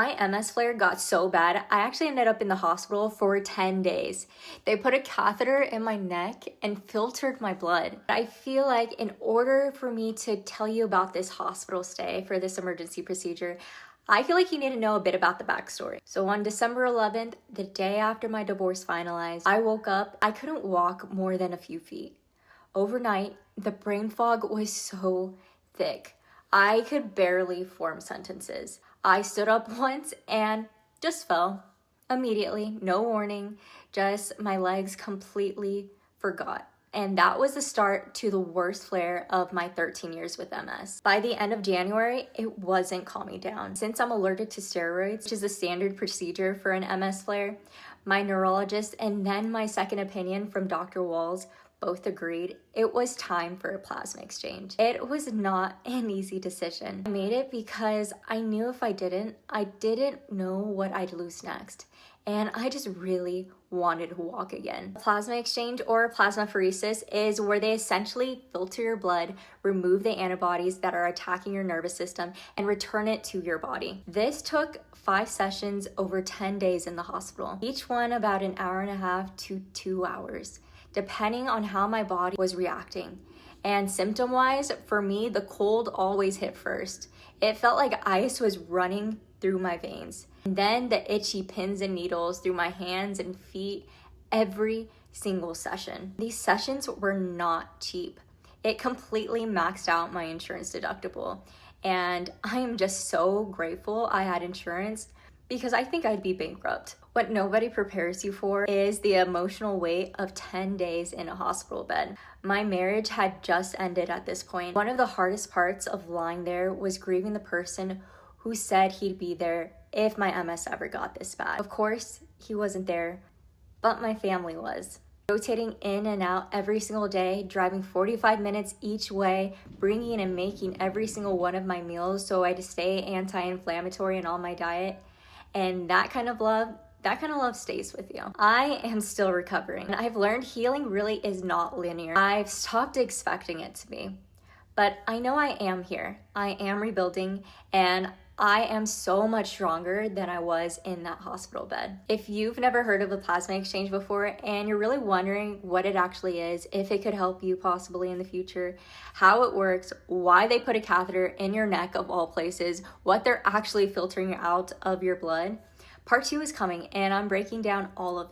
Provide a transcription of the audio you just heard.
My MS flare got so bad, I actually ended up in the hospital for 10 days. They put a catheter in my neck and filtered my blood. I feel like in order for me to tell you about this hospital stay for this emergency procedure, I feel like you need to know a bit about the backstory. So on December 11th, the day after my divorce finalized, I woke up, I couldn't walk more than a few feet. Overnight, the brain fog was so thick. I could barely form sentences. I stood up once and just fell immediately, no warning, just my legs completely forgot. And that was the start to the worst flare of my 13 years with MS. By the end of January, it wasn't calming down. Since I'm allergic to steroids, which is the standard procedure for an MS flare, my neurologist and then my second opinion from Dr. Walls both agreed it was time for a plasma exchange. It was not an easy decision. I made it because I knew if I didn't know what I'd lose next. And I just really wanted to walk again. Plasma exchange or plasmapheresis is where they essentially filter your blood, remove the antibodies that are attacking your nervous system, and return it to your body. This took 5 sessions over 10 days in the hospital, each one about an hour and a half to 2 hours, depending on how my body was reacting. And symptom-wise, for me, the cold always hit first. It felt like ice was running through my veins. And then the itchy pins and needles through my hands and feet every single session. These sessions were not cheap. It completely maxed out my insurance deductible. And I am just so grateful I had insurance because I think I'd be bankrupt. What nobody prepares you for is the emotional weight of 10 days in a hospital bed. My marriage had just ended at this point. One of the hardest parts of lying there was grieving the person who said he'd be there if my MS ever got this bad. Of course, he wasn't there, but my family was. Rotating in and out every single day, driving 45 minutes each way, bringing and making every single one of my meals so I'd stay anti-inflammatory in all my diet. And that kind of love stays with you. I am still recovering, and I've learned healing really is not linear. I've stopped expecting it to be, but I know I am here. I am rebuilding, and I am so much stronger than I was in that hospital bed. If you've never heard of a plasma exchange before and you're really wondering what it actually is, if it could help you possibly in the future, how it works, why they put a catheter in your neck of all places, what they're actually filtering out of your blood, part 2 is coming and I'm breaking down all of it.